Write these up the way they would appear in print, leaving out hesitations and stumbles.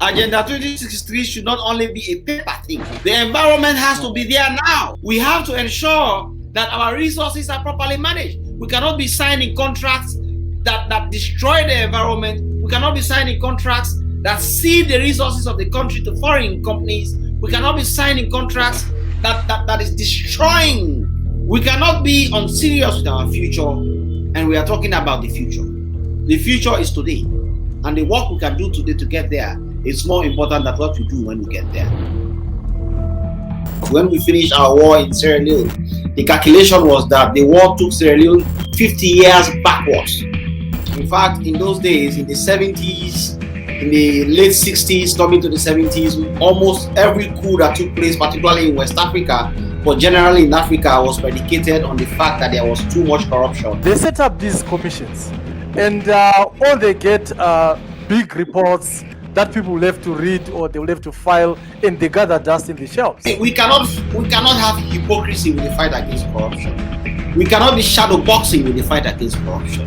Agenda 2063 should not only be a paper thing. The environment has to be there now. We have to ensure that our resources are properly managed. We cannot be signing contracts that destroy the environment. We cannot be signing contracts that cede the resources of the country to foreign companies. We cannot be signing contracts that is destroying. We cannot be unserious with our future, and we are talking about the future. The future is today, and the work we can do today to get there is more important than what we do when we get there. When we finished our war in Sierra Leone, the calculation was that the war took Sierra Leone 50 years backwards. In fact, in those days, in the 70s, in the late 60s, coming to the 70s, almost every coup that took place, particularly in West Africa, but generally in Africa, was predicated on the fact that there was too much corruption. They set up these commissions, and all they get are big reports that people will have to read or they will have to file, and they gather dust in the shelves. We cannot have hypocrisy with the fight against corruption. We cannot be shadow boxing with the fight against corruption.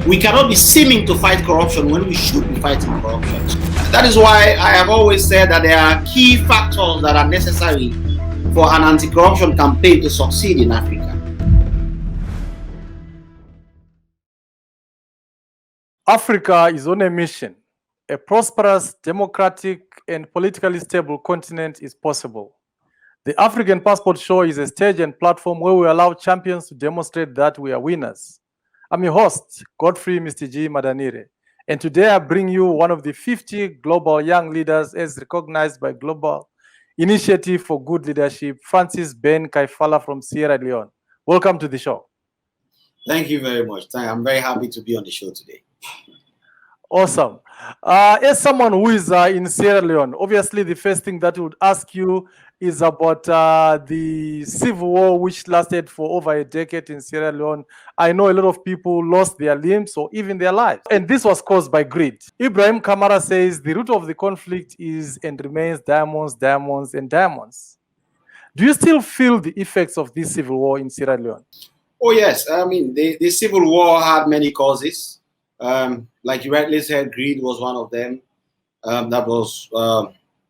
We cannot be seeming to fight corruption when we should be fighting corruption. That is why I have always said that there are key factors that are necessary for an anti-corruption campaign to succeed in Africa. Africa is on a mission. A prosperous, democratic, and politically stable continent is possible. The African Passport Show is a stage and platform where we allow champions to demonstrate that we are winners. I'm your host, Godfrey Mr. G. Madanire, and today I bring you one of the 50 global young leaders as recognized by Global Initiative for Good Leadership, Francis Ben Kaifala from Sierra Leone. Welcome to the show. Thank you very much. I'm very happy to be on the show today. Awesome. As someone who is in Sierra Leone, obviously the first thing that we would ask you is about the civil war, which lasted for over a decade in Sierra Leone. I know a lot of people lost their limbs or even their lives, and this was caused by greed. Ibrahim Kamara says the root of the conflict is and remains diamonds, diamonds, and diamonds. Do you still feel the effects of this civil war in Sierra Leone? Oh, yes. I mean, the civil war had many causes. Like you rightly said, greed was one of them. That was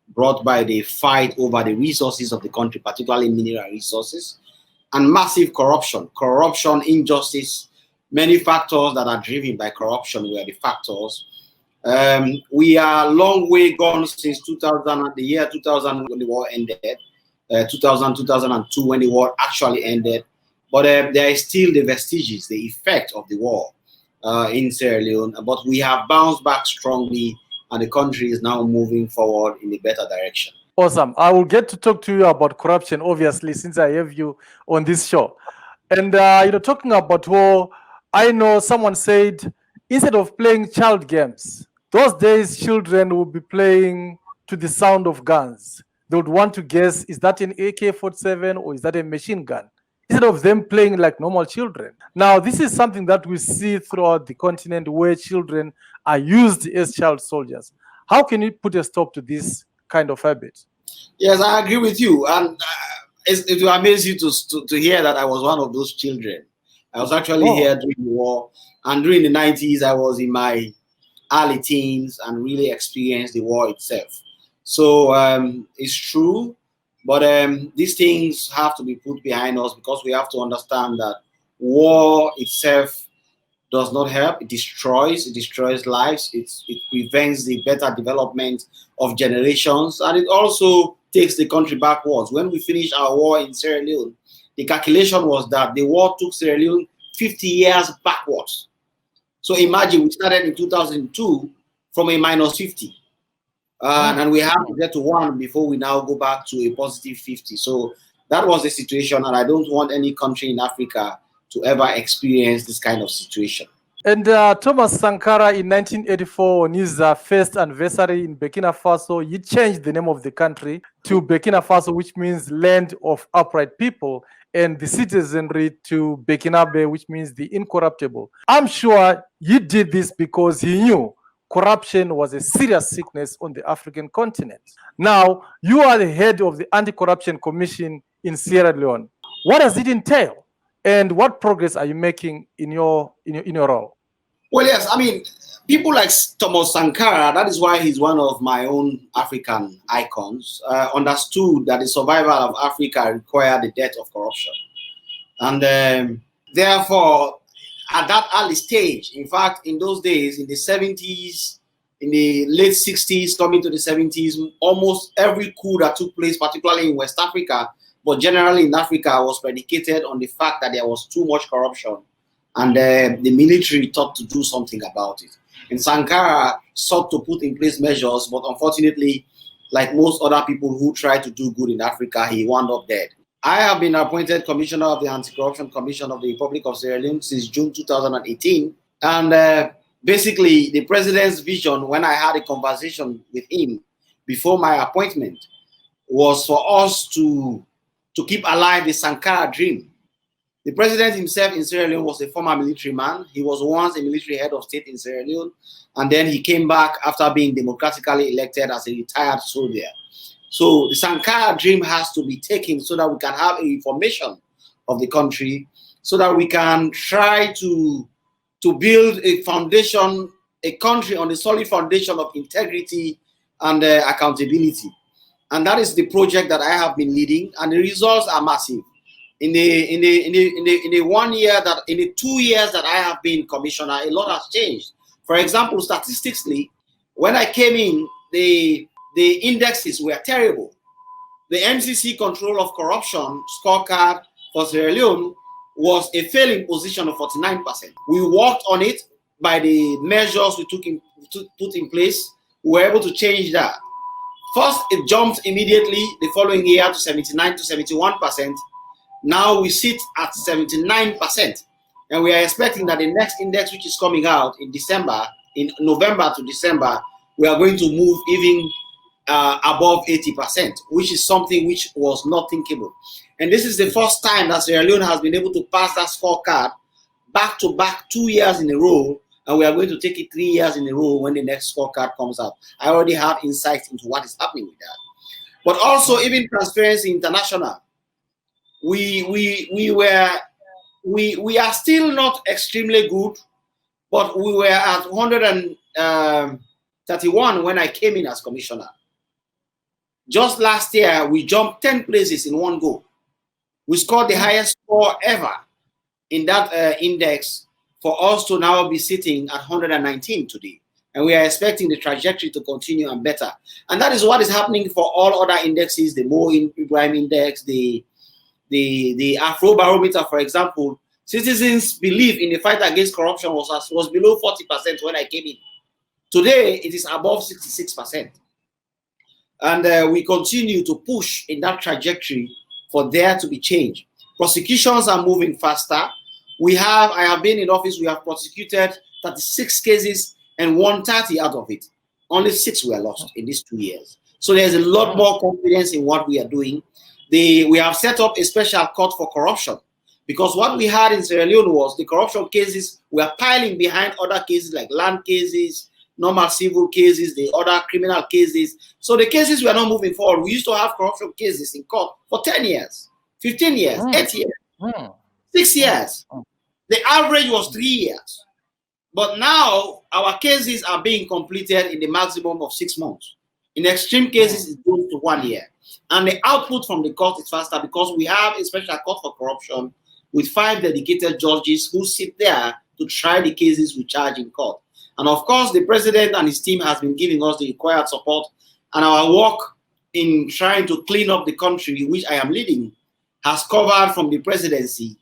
brought by the fight over the resources of the country, particularly mineral resources, and massive corruption, injustice. Many factors that are driven by corruption were the factors. We are a long way gone since 2000, the year 2000 when the war ended, 2002 when the war actually ended. But there is still the vestiges, the effect of the war in Sierra Leone. But we have bounced back strongly, and the country is now moving forward in a better direction. Awesome. I will get to talk to you about corruption, obviously, since I have you on this show. And, talking about war, I know someone said, instead of playing child games, those days children would be playing to the sound of guns. They would want to guess, is that an AK-47 or is that a machine gun? Instead of them playing like normal children. Now, this is something that we see throughout the continent where children are used as child soldiers. How can you put a stop to this kind of habit? Yes, I agree with you. And it will amaze you to hear that I was one of those children. I was actually here during the war. And during the 90s, I was in my early teens and really experienced the war itself. So it's true. But these things have to be put behind us because we have to understand that war itself does not help. It destroys lives. It prevents the better development of generations. And it also takes the country backwards. When we finished our war in Sierra Leone, the calculation was that the war took Sierra Leone 50 years backwards. So imagine we started in 2002 from a minus 50. And we have to get to 1 before we now go back to a positive 50. So that was the situation, and I don't want any country in Africa to ever experience this kind of situation. And Thomas Sankara in 1984, on his first anniversary in Burkina Faso, he changed the name of the country to Burkina Faso, which means land of upright people, and the citizenry to Burkinabe, which means the incorruptible. I'm sure he did this because he knew corruption was a serious sickness on the African continent. Now, you are the head of the Anti-Corruption Commission in Sierra Leone. What does it entail? And what progress are you making in your role? Well, yes, I mean, people like Thomas Sankara, that is why he's one of my own African icons, understood that the survival of Africa required the death of corruption. And therefore, at that early stage, in fact, in those days, in the 70s, in the late 60s, coming to the 70s, almost every coup that took place, particularly in West Africa, but generally in Africa, was predicated on the fact that there was too much corruption. And the military thought to do something about it. And Sankara sought to put in place measures, but unfortunately, like most other people who try to do good in Africa, he wound up dead. I have been appointed Commissioner of the Anti-Corruption Commission of the Republic of Sierra Leone since June 2018. And basically, the president's vision, when I had a conversation with him before my appointment, was for us to keep alive the Sankara dream. The president himself in Sierra Leone was a former military man. He was once a military head of state in Sierra Leone, and then he came back after being democratically elected as a retired soldier. So the Sankara dream has to be taken so that we can have a reformation of the country, so that we can try to build a foundation, a country on the solid foundation of integrity and accountability. And that is the project that I have been leading, and the results are massive. In the 1 year that, in the 2 years that I have been commissioner, a lot has changed. For example, statistically, when I came in, the indexes were terrible. The MCC control of corruption scorecard for Sierra Leone was a failing position of 49%. We worked on it by the measures we put in place. We were able to change that. First, it jumped immediately the following year to 79 to 71%. Now we sit at 79%. And we are expecting that the next index, which is coming out in December, in November to December, we are going to move even above 80%, which is something which was not thinkable. And this is the first time that Sierra Leone has been able to pass that scorecard back to back 2 years in a row, and we are going to take it 3 years in a row when the next scorecard comes out. I already have insight into what is happening with that. But also, even Transparency International, we are still not extremely good, but we were at 131 when I came in as commissioner. Just last year, we jumped 10 places in one go. We scored the highest score ever in that index, for us to now be sitting at 119 today. And we are expecting the trajectory to continue and better. And that is what is happening for all other indexes, the Mo Ibrahim Index, the Afrobarometer, for example. Citizens' belief in the fight against corruption was below 40% when I came in. Today, it is above 66%. And we continue to push in that trajectory for there to be change. Prosecutions are moving faster. I have been in office, we have prosecuted 36 cases and 130 out of it. Only 6 were lost in these 2 years. So there's a lot more confidence in what we are doing. We have set up a special court for corruption, because what we had in Sierra Leone was the corruption cases were piling behind other cases like land cases, normal civil cases, the other criminal cases. So the cases were not moving forward. We used to have corruption cases in court for 10 years, 15 years, 8 years, 6 years. The average was 3 years. But now our cases are being completed in the maximum of 6 months. In extreme cases, it goes to 1 year. And the output from the court is faster because we have a special court for corruption with 5 dedicated judges who sit there to try the cases we charge in court. And of course, the president and his team has been giving us the required support. And our work in trying to clean up the country, which I am leading, has covered from the presidency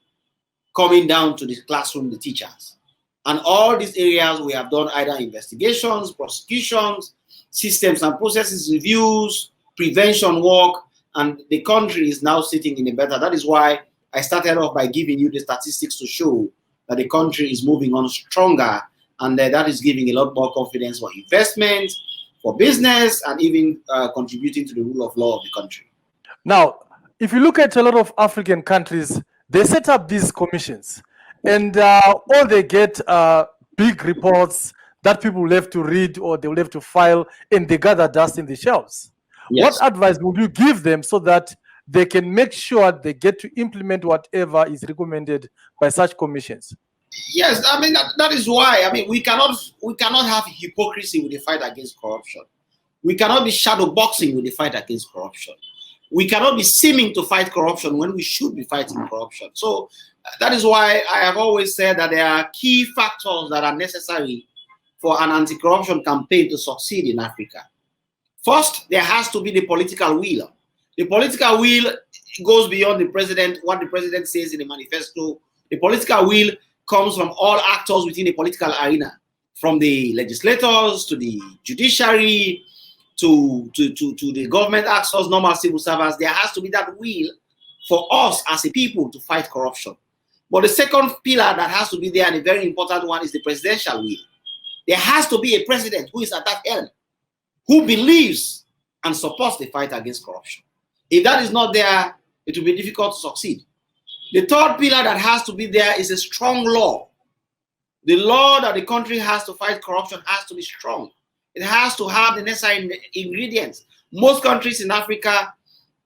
coming down to the classroom, the teachers. And all these areas we have done either investigations, prosecutions, systems and processes reviews, prevention work, and the country is now sitting in a better. That is why I started off by giving you the statistics to show that the country is moving on stronger, and that is giving a lot more confidence for investment, for business, and even contributing to the rule of law of the country. Now, if you look at a lot of African countries, they set up these commissions, and all they get are big reports that people will have to read or they will have to file, and they gather dust in the shelves. Yes. What advice would you give them so that they can make sure they get to implement whatever is recommended by such commissions? Yes, I mean that is why. I mean we cannot have hypocrisy with the fight against corruption. We cannot be shadow boxing with the fight against corruption. We cannot be seeming to fight corruption when we should be fighting corruption. So that is why I have always said that there are key factors that are necessary for an anti-corruption campaign to succeed in Africa. First, there has to be the political will. The political will goes beyond the president, what the president says in the manifesto. The political will comes from all actors within the political arena, from the legislators to the judiciary to the government actors, normal civil servants. There has to be that will for us as a people to fight corruption. But the second pillar that has to be there, and a very important one, is the presidential will. There has to be a president who is at that helm, who believes and supports the fight against corruption. If that is not there, it will be difficult to succeed. The third pillar that has to be there is a strong law. The law that the country has to fight corruption has to be strong. It has to have the necessary ingredients. Most countries in Africa,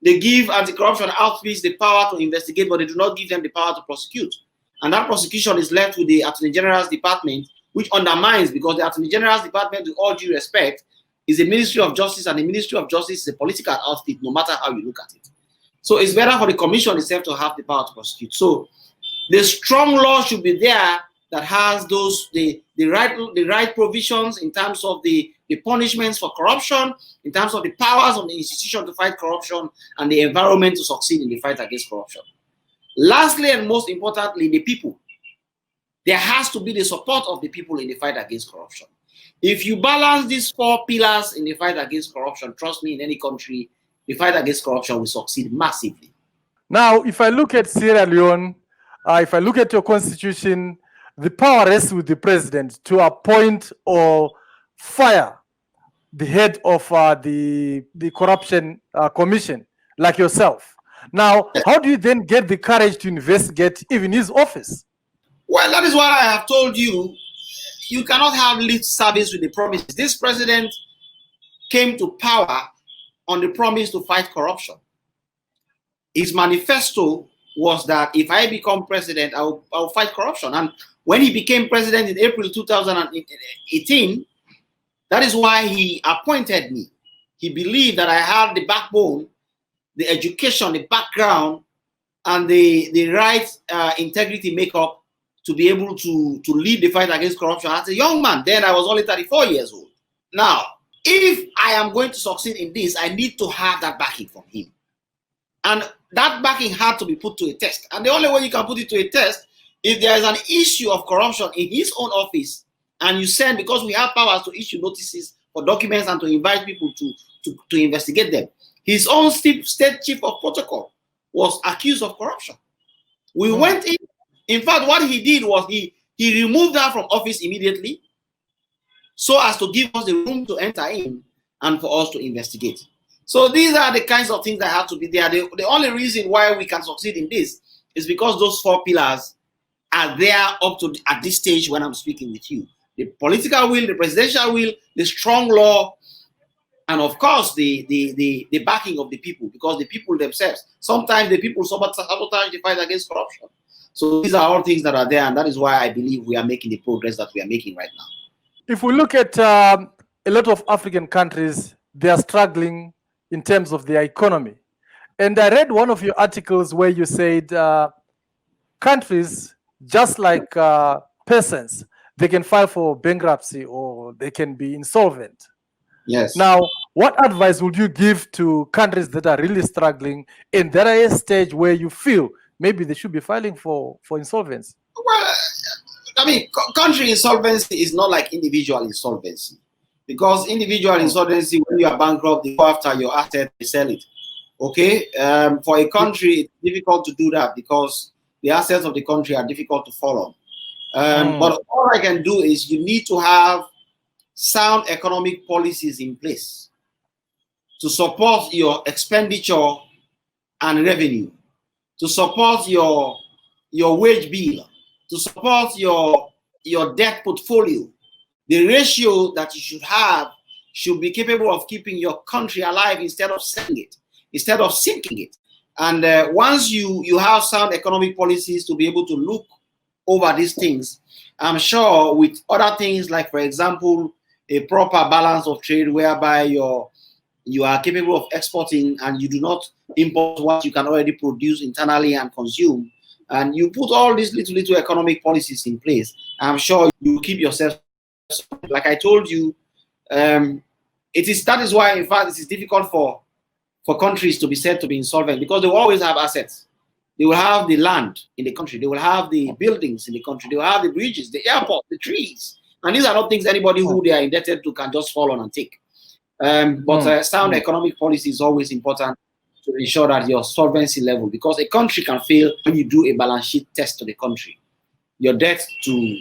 they give anti-corruption outfits the power to investigate, but they do not give them the power to prosecute. And that prosecution is left with the Attorney General's department, which undermines, because the Attorney General's department, with all due respect, is a Ministry of Justice, and the Ministry of Justice is a political outfit, no matter how you look at it. So it's better for the commission itself to have the power to prosecute. So the strong law should be there that has the right provisions in terms of the punishments for corruption, in terms of the powers of the institution to fight corruption, and the environment to succeed in the fight against corruption. Lastly, and most importantly, the people. There has to be the support of the people in the fight against corruption. If you balance these four pillars in the fight against corruption, trust me, in any country, the fight against corruption will succeed massively. Now, if I look at Sierra Leone, if I look at your constitution, the power rests with the president to appoint or fire the head of the corruption commission, like yourself. Now, how do you then get the courage to investigate even his office? Well, that is why I have told you, you cannot have lip service with the promise. This president came to power on the promise to fight corruption. His manifesto was that if I become president, I'll fight corruption. And when he became president in April 2018, that is why he appointed me. He believed that I had the backbone, the education, the background, and the right integrity makeup to be able to lead the fight against corruption as a young man. Then I was only 34 years old. Now, if I am going to succeed in this, I need to have that backing from him. And that backing had to be put to a test. And the only way you can put it to a test, if there is an issue of corruption in his own office, and you send, because we have powers to issue notices for documents and to invite people to investigate them. His own state chief of protocol was accused of corruption. We went in. In fact, what he did was he removed her from office immediately so as to give us the room to enter in and for us to investigate. So these are the kinds of things that have to be there. The only reason why we can succeed in this is because those four pillars are there up to at this stage when I'm speaking with you. The political will, the presidential will, the strong law, and of course the backing of the people, because the people themselves, sometimes the people sabotage the fight against corruption. So these are all things that are there, and that is why I believe we are making the progress that we are making right now. If we look at a lot of African countries, they are struggling in terms of their economy. And I read one of your articles where you said countries, just like persons, they can file for bankruptcy or they can be insolvent. Yes. Now, what advice would you give to countries that are really struggling and that are at a stage where you feel maybe they should be filing for insolvency? Well, I mean, country insolvency is not like individual insolvency, because individual insolvency, when you are bankrupt, you go after your asset, you sell it. Okay, for a country, it's difficult to do that because the assets of the country are difficult to follow. But all I can do is you need to have sound economic policies in place to support your expenditure and revenue, to support your wage bill, to support your debt portfolio. The ratio that you should have should be capable of keeping your country alive instead of selling it, instead of sinking it. And once you have sound economic policies to be able to look over these things, I'm sure with other things like, for example, a proper balance of trade whereby you are capable of exporting and you do not import what you can already produce internally and consume, and you put all these little economic policies in place, I'm sure you keep yourself. Like I told you, that is why, in fact, it is difficult for countries to be said to be insolvent, because they will always have assets. They will have the land in the country. They will have the buildings in the country. They will have the bridges, the airport, the trees. And these are not things anybody who they are indebted to can just fall on and take. But sound economic policy is always important to ensure that your solvency level, because a country can fail when you do a balance sheet test to the country. Your debt to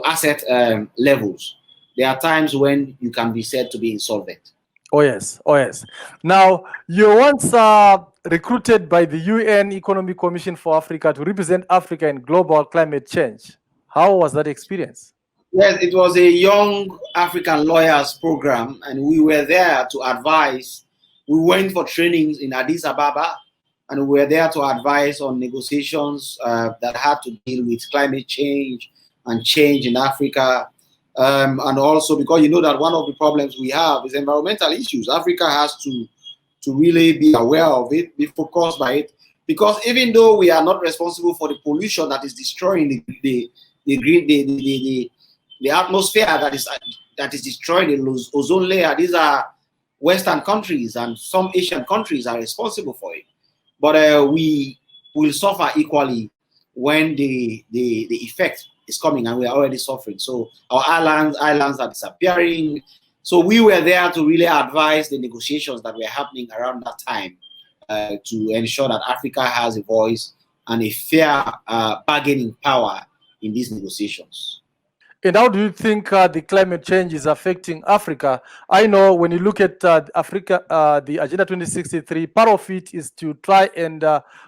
asset levels. There are times when you can be said to be insolvent. Oh yes, oh yes. Now, you were once recruited by the UN Economic Commission for Africa to represent Africa in global climate change. How was that experience? Yes, it was a young African lawyers program, and we were there to advise. We went for trainings in Addis Ababa, and we were there to advise on negotiations that had to deal with climate change and change in Africa. And also because you know that one of the problems we have is environmental issues. Africa has to really be aware of it, be focused by it, because even though we are not responsible for the pollution that is destroying the atmosphere, that is destroying the ozone layer, these are Western countries and some Asian countries are responsible for it. But we will suffer equally when the effect is coming, and we are already suffering. So our islands are disappearing. So we were there to really advise the negotiations that were happening around that time to ensure that Africa has a voice and a fair bargaining power in these negotiations. And how do you think the climate change is affecting Africa? I know when you look at Africa, the Agenda 2063, part of it is to try and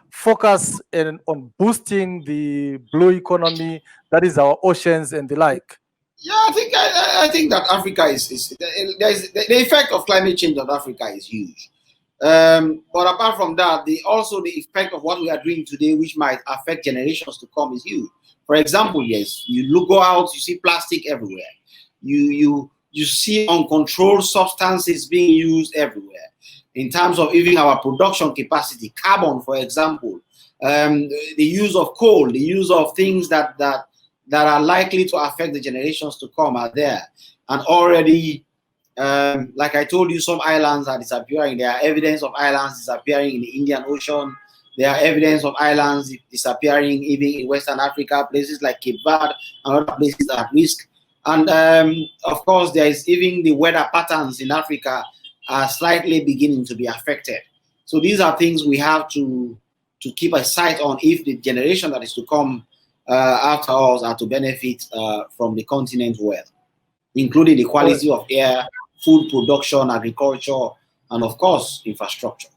focus on boosting the blue economy, that is our oceans and the like. Yeah, I think that Africa the effect of climate change on Africa is huge. But apart from that, the effect of what we are doing today, which might affect generations to come, is huge. For example, yes, go out, you see plastic everywhere. You see uncontrolled substances being used everywhere. In terms of even our production capacity, carbon, for example, the use of coal, the use of things that are likely to affect the generations to come are there. And already, like I told you, some islands are disappearing. There are evidence of islands disappearing in the Indian Ocean. There are evidence of islands disappearing even in Western Africa, places like Cape Verde and other places at risk. And of course, there is even the weather patterns in Africa are slightly beginning to be affected. So these are things we have to keep a sight on if the generation that is to come after us are to benefit from the continent's wealth, including the quality of air, food production, agriculture, and of course, infrastructure.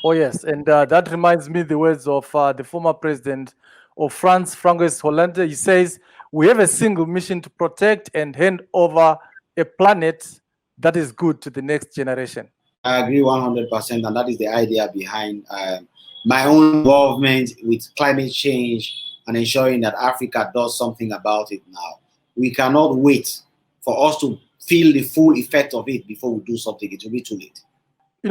Oh yes, and that reminds me the words of the former president of France, Francois Hollande. He says, "We have a single mission to protect and hand over a planet that is good to the next generation." I agree 100%, and that is the idea behind my own involvement with climate change and ensuring that Africa does something about it now. We cannot wait for us to feel the full effect of it before we do something. It will be too late.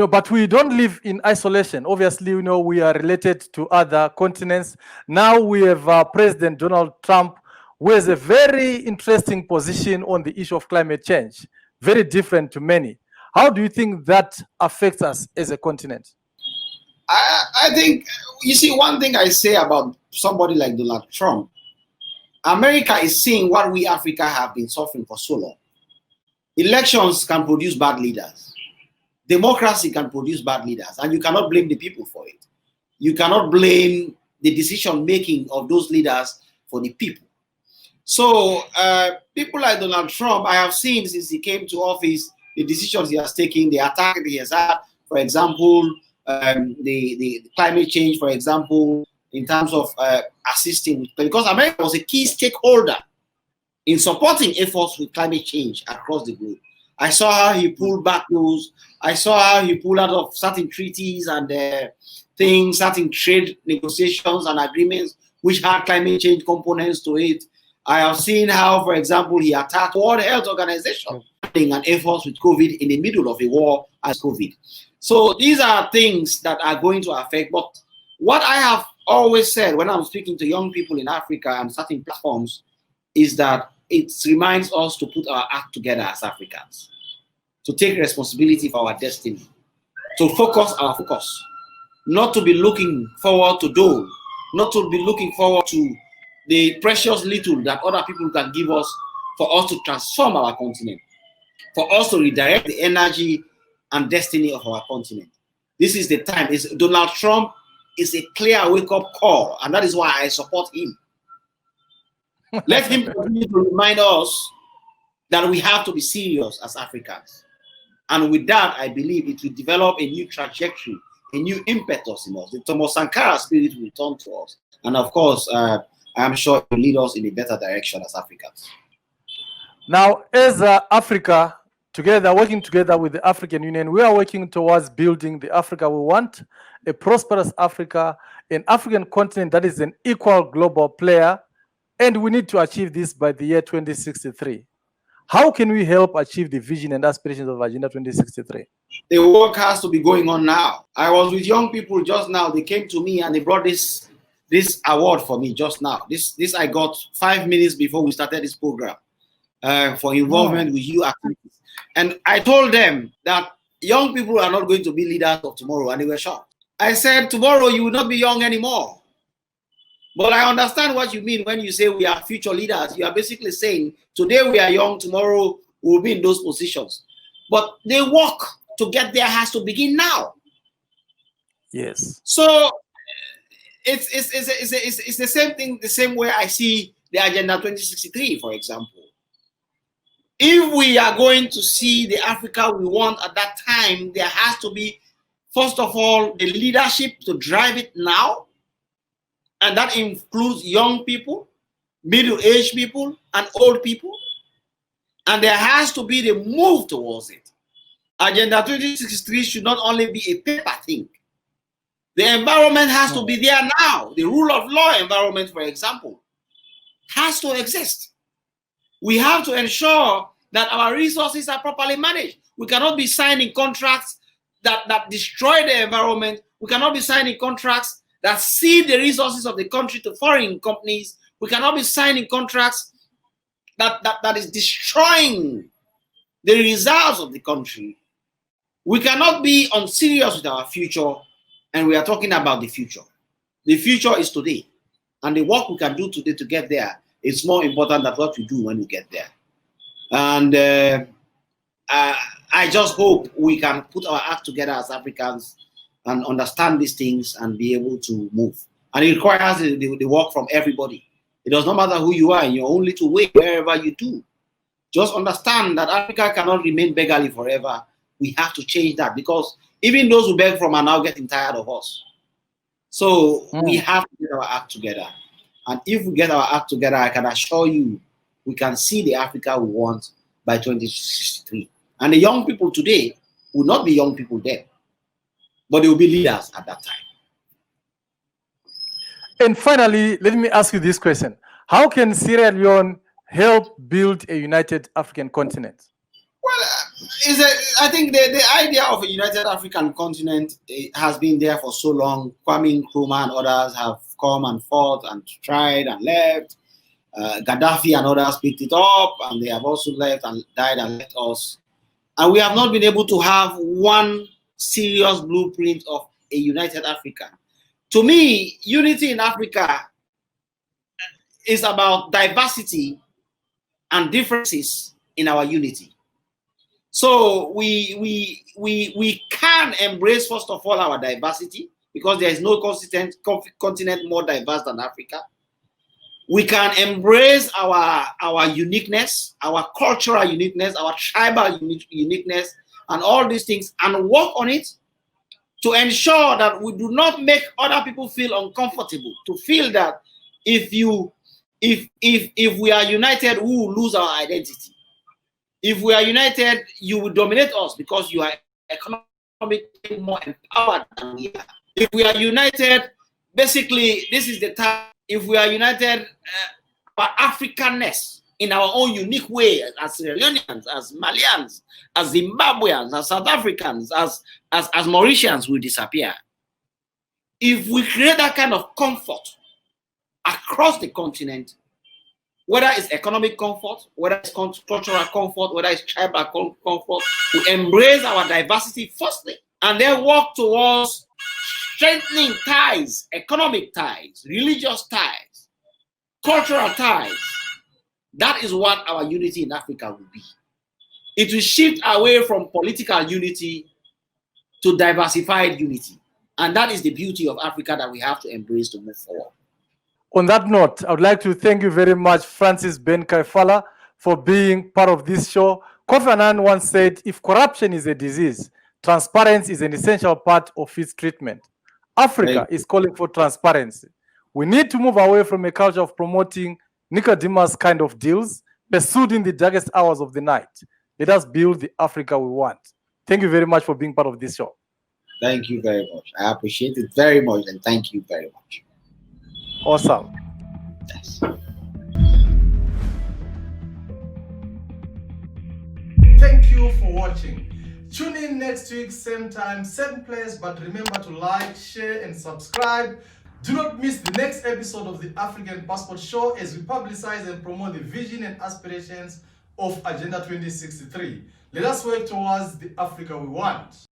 But we don't live in isolation. Obviously, we are related to other continents. Now we have President Donald Trump, who has a very interesting position on the issue of climate change, very different to many. How do you think that affects us as a continent? I think, you see, one thing I say about somebody like Donald Trump, America is seeing what we Africa have been suffering for so long. Elections can produce bad leaders. Democracy can produce bad leaders, and you cannot blame the people for it. You cannot blame the decision-making of those leaders for the people. So people like Donald Trump, I have seen since he came to office, the decisions he has taken, the attack he has had, for example, the climate change, for example, in terms of assisting, because America was a key stakeholder in supporting efforts with climate change across the globe. I saw how he pulled back those. I saw how he pulled out of certain treaties and things, certain trade negotiations and agreements which had climate change components to it. I have seen how, for example, he attacked World Health Organization and efforts with COVID in the middle of a war as COVID. So these are things that are going to affect. But what I have always said when I'm speaking to young people in Africa and certain platforms is that it reminds us to put our act together as Africans, to take responsibility for our destiny, to focus our focus, not to be looking forward to dole, not to be looking forward to the precious little that other people can give us for us to transform our continent, for us to redirect the energy and destiny of our continent. This is the time. Donald Trump is a clear wake-up call, and that is why I support him. Let him continue to remind us that we have to be serious as Africans. And with that, I believe it will develop a new trajectory, a new impetus in us. The Thomas Sankara spirit will return to us. And of course, I'm sure it will lead us in a better direction as Africans. Now, as Africa, working together with the African Union, we are working towards building the Africa we want, a prosperous Africa, an African continent that is an equal global player, and we need to achieve this by the year 2063. How can we help achieve the vision and aspirations of Agenda 2063? The work has to be going on now. I was with young people just now. They came to me and they brought this award for me just now. This I got 5 minutes before we started this program for involvement with you activities. And I told them that young people are not going to be leaders of tomorrow, and they were shocked. I said, tomorrow you will not be young anymore. But I understand what you mean when you say we are future leaders. You are basically saying today we are young, tomorrow we will be in those positions. But the work to get there has to begin now. Yes. So it's the same thing, the same way I see the Agenda 2063, for example. If we are going to see the Africa we want at that time, there has to be, first of all, the leadership to drive it now. And that includes young people, middle-aged people, and old people. And there has to be the move towards it. Agenda 2063 should not only be a paper thing. The environment has to be there now. The rule of law environment, for example, has to exist. We have to ensure that our resources are properly managed. We cannot be signing contracts that destroy the environment. We cannot be signing contracts that cede the resources of the country to foreign companies. We cannot be signing contracts that is destroying the results of the country. We cannot be unserious with our future, and we are talking about the future. The future is today, and the work we can do today to get there is more important than what we do when we get there. And I just hope we can put our act together as Africans and understand these things and be able to move. And it requires the work from everybody. It does not matter who you are in your own little way, wherever you do. Just understand that Africa cannot remain beggarly forever. We have to change that, because even those who beg from are now getting tired of us. So we have to get our act together. And if we get our act together, I can assure you, we can see the Africa we want by 2063. And the young people today will not be young people then, but they will be leaders at that time. And finally, let me ask you this question. How can Sierra Leone help build a united African continent? Well, I think the idea of a united African continent has been there for so long. Kwame Nkrumah and others have come and fought and tried and left. Gaddafi and others picked it up, and they have also left and died and left us. And we have not been able to have one serious blueprint of a united Africa. To me, unity in Africa is about diversity and differences in our unity. So we can embrace, first of all, our diversity, because there is no continent more diverse than Africa. We can embrace our uniqueness, our cultural uniqueness, our tribal uniqueness, and all these things, and work on it to ensure that we do not make other people feel uncomfortable, to feel that if we are united, we will lose our identity. If we are united, you will dominate us because you are economically more empowered than we are. If we are united, basically, this is the time if we are united by Africanness in our own unique way, as Sierra Leoneans, as Malians, as Zimbabweans, as South Africans, as Mauritians, will disappear. If we create that kind of comfort across the continent, whether it's economic comfort, whether it's cultural comfort, whether it's tribal comfort, we embrace our diversity firstly, and then work towards strengthening ties, economic ties, religious ties, cultural ties. That is what our unity in Africa will be. It will shift away from political unity to diversified unity. And that is the beauty of Africa that we have to embrace to move forward. On that note, I would like to thank you very much, Francis Ben Kaifala, for being part of this show. Kofi Annan once said, if corruption is a disease, transparency is an essential part of its treatment. Africa is calling for transparency. We need to move away from a culture of promoting Nicodemus kind of deals pursued in the darkest hours of the night. Let us build the Africa we want. Thank you very much for being part of this show. Thank you very much. I appreciate it very much, and thank you very much. Awesome. Yes. Thank you for watching. Tune in next week, same time, same place, but remember to like, share, and subscribe. Do not miss the next episode of the African Passport Show as we publicize and promote the vision and aspirations of Agenda 2063. Let us work towards the Africa we want.